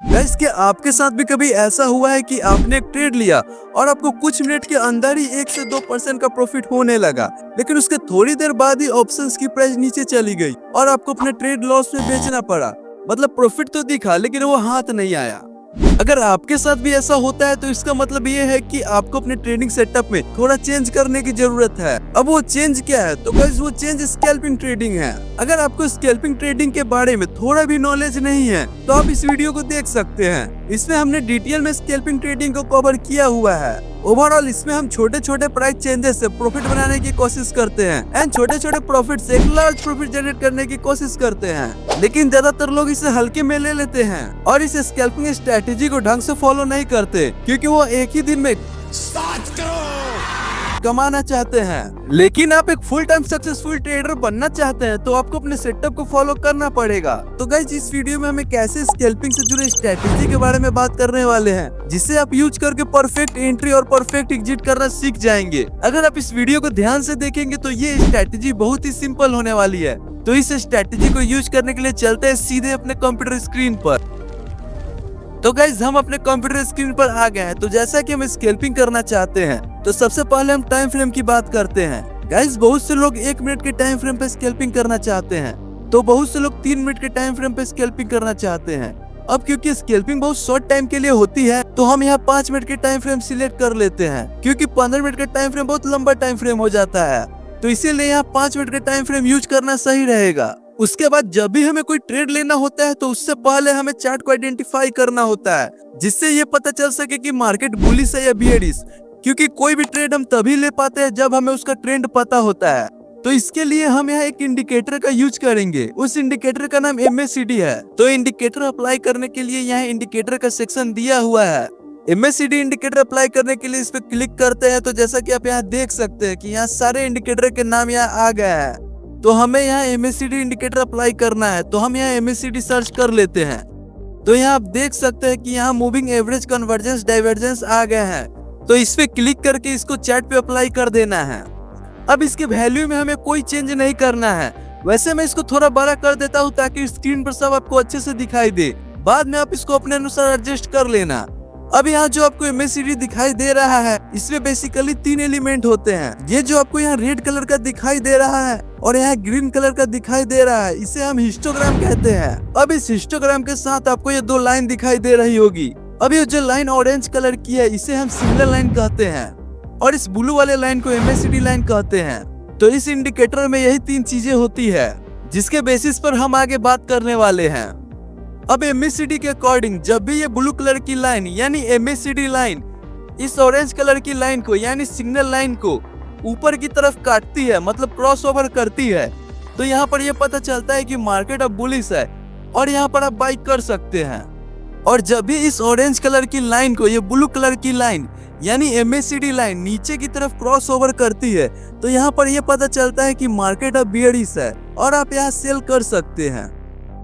Guys, क्या आपके साथ भी कभी ऐसा हुआ है कि आपने एक ट्रेड लिया और आपको कुछ मिनट के अंदर ही 1 से 2% का प्रॉफिट होने लगा, लेकिन उसके थोड़ी देर बाद ही ऑप्शंस की प्राइस नीचे चली गई और आपको अपने ट्रेड लॉस में बेचना पड़ा। मतलब प्रॉफिट तो दिखा लेकिन वो हाथ नहीं आया। अगर आपके साथ भी ऐसा होता है तो इसका मतलब ये है कि आपको अपने ट्रेडिंग सेटअप में थोड़ा चेंज करने की जरूरत है। अब वो चेंज क्या है? तो गाइस, वो चेंज स्कैल्पिंग ट्रेडिंग है। अगर आपको स्कैल्पिंग ट्रेडिंग के बारे में थोड़ा भी नॉलेज नहीं है तो आप इस वीडियो को देख सकते हैं। इसमें हमने डिटेल में स्कैल्पिंग ट्रेडिंग को कवर किया हुआ है। ओवरऑल इसमें हम छोटे छोटे प्राइस चेंजेस से प्रॉफिट बनाने की कोशिश करते हैं एंड छोटे छोटे प्रॉफिट से एक लार्ज प्रॉफिट जनरेट करने की कोशिश करते हैं, लेकिन ज्यादातर लोग इसे हल्के में ले लेते हैं और इस स्कैल्पिंग स्ट्रेटेजी को ढंग से फॉलो नहीं करते क्योंकि वो एक ही दिन में कमाना चाहते हैं। लेकिन आप एक फुल टाइम सक्सेसफुल ट्रेडर बनना चाहते हैं तो आपको अपने सेटअप को फॉलो करना पड़ेगा। तो गाइस, इस वीडियो में हमें कैसे स्कैल्पिंग से जुड़े स्ट्रेटेजी के बारे में बात करने वाले हैं, जिससे आप यूज करके परफेक्ट एंट्री और परफेक्ट एग्जिट करना सीख जाएंगे। अगर आप इस वीडियो को ध्यान से देखेंगे तो ये स्ट्रेटेजी बहुत ही सिंपल होने वाली है। तो इस स्ट्रेटेजी को यूज करने के लिए चलते हैं सीधे अपने कंप्यूटर स्क्रीन पर। तो गाइज, हम अपने कंप्यूटर स्क्रीन पर आ गए हैं। तो जैसा कि हम स्कैल्पिंग करना चाहते हैं तो सबसे पहले हम टाइम फ्रेम की बात करते हैं। गाइज, बहुत से लोग 1 मिनट के टाइम फ्रेम पे स्कैल्पिंग करना चाहते हैं, तो बहुत से लोग 3 मिनट के टाइम फ्रेम पे स्कैल्पिंग करना चाहते हैं। अब क्योंकि स्कैल्पिंग बहुत शॉर्ट टाइम के लिए होती है तो हम यहाँ 5 मिनट के टाइम फ्रेम सिलेक्ट कर लेते हैं, क्योंकि 15 मिनट का टाइम फ्रेम बहुत लंबा टाइम फ्रेम हो जाता है। तो इसीलिए यहाँ 5 मिनट का टाइम फ्रेम यूज करना सही रहेगा। उसके बाद जब भी हमें कोई ट्रेड लेना होता है तो उससे पहले हमें चार्ट को आइडेंटिफाई करना होता है, जिससे ये पता चल सके कि मार्केट बुलिश है या बियरिश। क्योंकि कोई भी ट्रेड हम तभी ले पाते हैं जब हमें उसका ट्रेंड पता होता है। तो इसके लिए हम यहाँ एक इंडिकेटर का यूज करेंगे। उस इंडिकेटर का नाम MACD है। तो इंडिकेटर अप्लाई करने के लिए यहाँ इंडिकेटर का सेक्शन दिया हुआ है। MACD इंडिकेटर अप्लाई करने के लिए इस पे क्लिक करते हैं तो जैसा कि आप यहाँ देख सकते हैं कि यहाँ सारे इंडिकेटर के नाम यहाँ आ गया है। तो हमें यहाँ MACD इंडिकेटर अप्लाई करना है, तो हम यहाँ MACD सर्च कर लेते हैं। तो यहाँ आप देख सकते हैं कि यहाँ मूविंग एवरेज, कन्वर्जेंस, डाइवर्जेंस आ गए हैं। तो इस पे क्लिक करके इसको चार्ट पे अप्लाई कर देना है। अब इसके वैल्यू में हमें कोई चेंज नहीं करना है। वैसे मैं इसको थोड़ा बड़ा कर देता हूँ ताकि स्क्रीन पर सब आपको अच्छे से दिखाई दे। बाद में आप इसको अपने अनुसार एडजस्ट कर लेना। अब यहाँ जो आपको MACD दिखाई दे रहा है, इसमें बेसिकली 3 एलिमेंट होते हैं। ये जो आपको यहाँ रेड कलर का दिखाई दे रहा है और यहाँ ग्रीन कलर का दिखाई दे रहा है, इसे हम हिस्टोग्राम कहते हैं। अब इस हिस्टोग्राम के साथ आपको ये 2 लाइन दिखाई दे रही होगी। अब ये जो लाइन ऑरेंज कलर की है इसे हम सिग्नल लाइन कहते हैं और इस ब्लू वाले लाइन को MACD लाइन कहते हैं। तो इस इंडिकेटर में यही 3 चीजें होती है जिसके बेसिस पर हम आगे बात करने वाले हैं। अब MACD के अकॉर्डिंग जब भी ये ब्लू कलर की लाइन यानी MACD लाइन इस ऑरेंज कलर की लाइन को यानी सिग्नल लाइन को ऊपर की तरफ काटती है, मतलब क्रॉस ओवर करती है, तो यहाँ पर यह पता चलता है कि मार्केट अब बुलिश है और यहाँ पर आप बाई कर सकते हैं। और जब भी इस ऑरेंज कलर की लाइन को ये ब्लू कलर की लाइन यानी MACD लाइन नीचे की तरफ क्रॉस ओवर करती है तो यहाँ पर यह पता चलता है कि मार्केट अब बियरिश है और आप यहाँ सेल कर सकते हैं।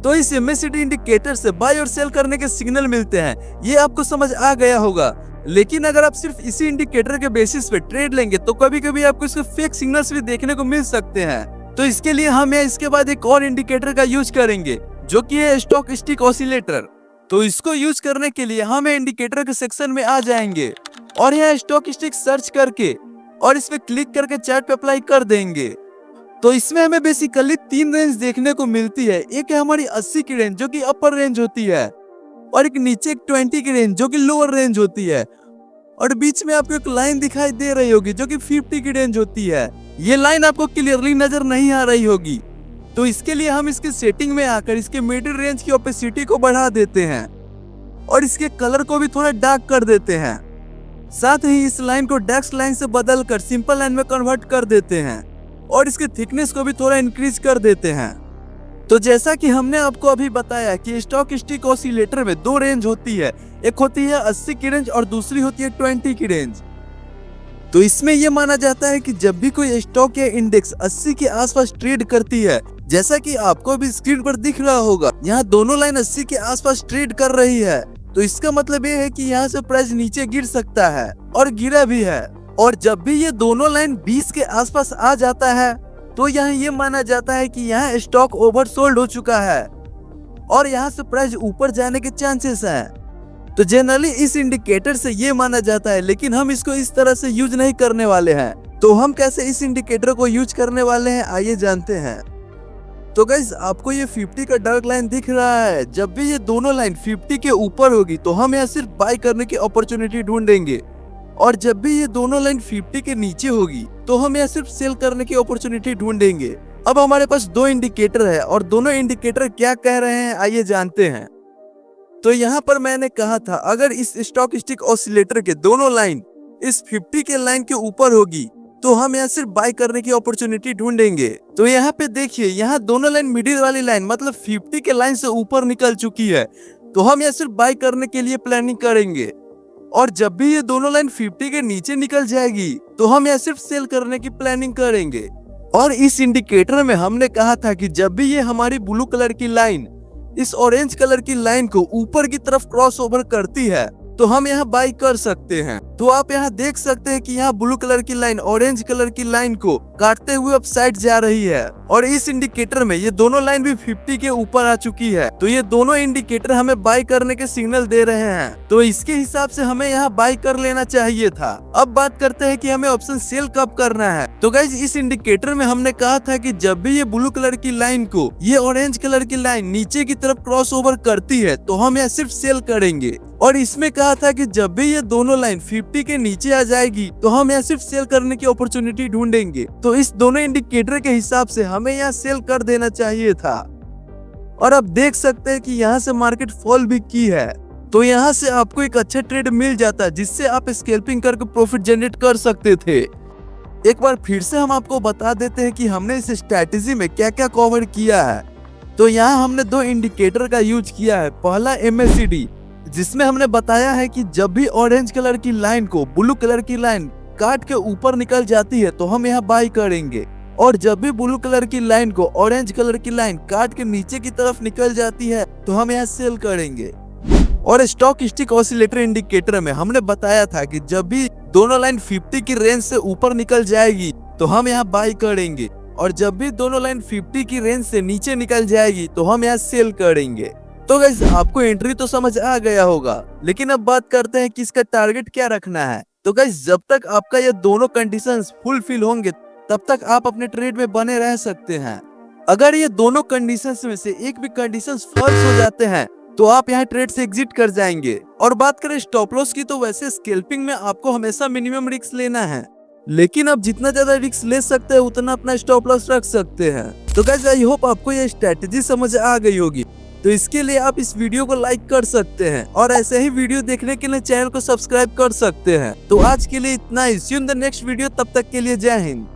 तो इस MACD इंडिकेटर से बाय और सेल करने के सिग्नल मिलते हैं। ये आपको समझ आ गया होगा। लेकिन अगर आप सिर्फ इसी इंडिकेटर के बेसिस पे ट्रेड लेंगे तो कभी कभी आपको इसके फेक सिग्नल्स भी देखने को मिल सकते हैं। तो इसके लिए हम यहाँ इसके बाद एक और इंडिकेटर का यूज करेंगे जो कि है स्टॉक स्टिक ऑसिलेटर। तो इसको यूज करने के लिए हम इंडिकेटर के सेक्शन में आ जाएंगे और यहाँ स्टॉक स्टिक सर्च करके और इस पे क्लिक करके चार्ट पे अप्लाई कर देंगे। तो इसमें हमें बेसिकली 3 रेंज देखने को मिलती है। एक है हमारी 80 की रेंज जो कि अपर रेंज होती है और एक नीचे 20 की रेंज जो कि लोअर रेंज होती है और बीच में आपको एक लाइन दिखाई दे रही होगी जो कि 50 की रेंज होती है। ये लाइन आपको क्लियरली नजर नहीं आ रही होगी। तो इसके लिए हम इसके सेटिंग में आकर इसके मिडिल रेंज की ओपेसिटी को बढ़ा देते हैं और इसके कलर को भी थोड़ा डार्क कर देते हैं। साथ ही इस लाइन को डैक्स लाइन से बदलकर सिंपल लाइन में कन्वर्ट कर देते हैं और इसके थिकनेस को भी थोड़ा इंक्रीज कर देते हैं। तो जैसा कि हमने आपको अभी बताया कि स्टॉक स्टिक ऑसिलेटर में 2 रेंज होती है, एक होती है 80 की रेंज और दूसरी होती है 20 की रेंज। तो इसमें यह माना जाता है कि जब भी कोई स्टॉक या इंडेक्स 80 के आसपास ट्रेड करती है, जैसा कि आपको भी स्क्रीन पर दिख रहा होगा, यहाँ दोनों लाइन 80 के आसपास ट्रेड कर रही है, तो इसका मतलब ये है कि यहाँ से प्राइस नीचे गिर सकता है और गिरा भी है। और जब भी ये दोनों लाइन 20 के आसपास आ जाता है तो यहाँ ये माना जाता है कि यहाँ स्टॉक ओवरसोल्ड हो चुका है और यहाँ से प्राइस ऊपर जाने के चांसेस हैं। तो जनरली इस इंडिकेटर से ये माना जाता है, लेकिन हम इसको इस तरह से यूज नहीं करने वाले हैं। तो हम कैसे इस इंडिकेटर को यूज करने वाले हैं, आइए जानते हैं। तो गाइस, आपको ये 50 का डार्क लाइन दिख रहा है। जब भी ये दोनों लाइन 50 के ऊपर होगी तो हम यहाँ सिर्फ बाय करने की अपॉर्चुनिटी ढूंढेंगे, और जब भी ये दोनों लाइन 50 के नीचे होगी तो हम यहाँ सिर्फ सेल करने की अपॉर्चुनिटी ढूंढेंगे। अब हमारे पास दो इंडिकेटर है और दोनों इंडिकेटर क्या कह रहे हैं, आइए जानते हैं। तो यहाँ पर मैंने कहा था, अगर इस स्टॉकेस्टिक ऑसिलेटर के दोनों लाइन इस 50 के लाइन के ऊपर होगी तो हम यहाँ सिर्फ बाय करने की अपॉर्चुनिटी ढूंढेंगे। तो यहाँ पे देखिए, यहाँ दोनों लाइन मिडिल वाली लाइन मतलब 50 के लाइन से ऊपर निकल चुकी है, तो हम यहाँ सिर्फ बाय करने के लिए प्लानिंग करेंगे। और जब भी ये दोनों लाइन 50 के नीचे निकल जाएगी तो हम यहाँ सिर्फ सेल करने की प्लानिंग करेंगे। और इस इंडिकेटर में हमने कहा था कि जब भी ये हमारी ब्लू कलर की लाइन इस ऑरेंज कलर की लाइन को ऊपर की तरफ क्रॉस ओवर करती है तो हम यहाँ बाई कर सकते हैं। तो आप यहाँ देख सकते हैं कि यहाँ ब्लू कलर की लाइन ऑरेंज कलर की लाइन को काटते हुए अप साइड जा रही है, और इस इंडिकेटर में ये दोनों लाइन भी 50 के ऊपर आ चुकी है। तो ये दोनों इंडिकेटर हमें बाई करने के सिग्नल दे रहे हैं, तो इसके हिसाब से हमें यहाँ बाई कर लेना चाहिए था। अब बात करते हैं कि हमें ऑप्शन सेल कब करना है। तो गाइस, इस इंडिकेटर में हमने कहा था कि जब भी ये ब्लू कलर की लाइन को ये ऑरेंज कलर की लाइन नीचे की तरफ क्रॉस ओवर करती है तो हम यहाँ सिर्फ सेल करेंगे। और इसमें कहा था कि जब भी ये दोनों लाइन 50 के नीचे आ जाएगी तो हम यहाँ सिर्फ सेल करने की अपॉर्चुनिटी ढूंढेंगे। तो इस दोनों इंडिकेटर के हिसाब से हमें यहाँ सेल कर देना चाहिए था। और आप देख सकते हैं कि यहाँ से मार्केट फॉल भी की है, तो यहाँ से आपको एक अच्छा ट्रेड मिल जाता है जिससे आप स्कैल्पिंग करके प्रॉफिट जनरेट कर सकते थे। एक बार फिर से हम आपको बता देते हैं कि हमने इस स्ट्रैटेजी में क्या क्या कवर किया है। तो यहाँ हमने दो इंडिकेटर का यूज किया है। पहला MACD, जिसमें हमने बताया है कि जब भी ऑरेंज कलर की लाइन को ब्लू कलर की लाइन काट के ऊपर निकल जाती है तो हम यहाँ बाई करेंगे, और जब भी ब्लू कलर की लाइन को ऑरेंज कलर की लाइन काट के नीचे की तरफ निकल जाती है तो हम यहाँ सेल करेंगे। और स्टॉकेस्टिक ऑसिलेटर इंडिकेटर में हमने बताया था कि जब भी दोनों लाइन 50 की रेंज से ऊपर निकल जाएगी तो हम यहाँ बाई करेंगे, और जब भी दोनों लाइन 50 की रेंज से नीचे निकल जाएगी तो हम यहाँ सेल करेंगे। तो गाइस, आपको एंट्री तो समझ आ गया होगा, लेकिन अब बात करते हैं कि इसका टारगेट क्या रखना है। तो गाइस, जब तक आपका ये दोनों कंडीशंस फुलफिल होंगे तब तक आप अपने ट्रेड में बने रह सकते हैं। अगर ये दोनों कंडीशंस में से एक भी कंडीशंस फॉल्स हो जाते हैं तो आप यहाँ ट्रेड से एग्जिट कर जाएंगे। और बात करें स्टॉप लॉस की, तो वैसे स्कैल्पिंग में आपको हमेशा मिनिमम रिस्क लेना है, लेकिन आप जितना ज्यादा रिस्क ले सकते हैं उतना अपना स्टॉप लॉस रख सकते हैं। तो गाइस, आई होप आपको ये स्ट्रेटेजी समझ आ गई होगी। तो इसके लिए आप इस वीडियो को लाइक कर सकते हैं और ऐसे ही वीडियो देखने के लिए चैनल को सब्सक्राइब कर सकते हैं। तो आज के लिए इतना ही। See you in the next video, तब तक के लिए जय हिंद।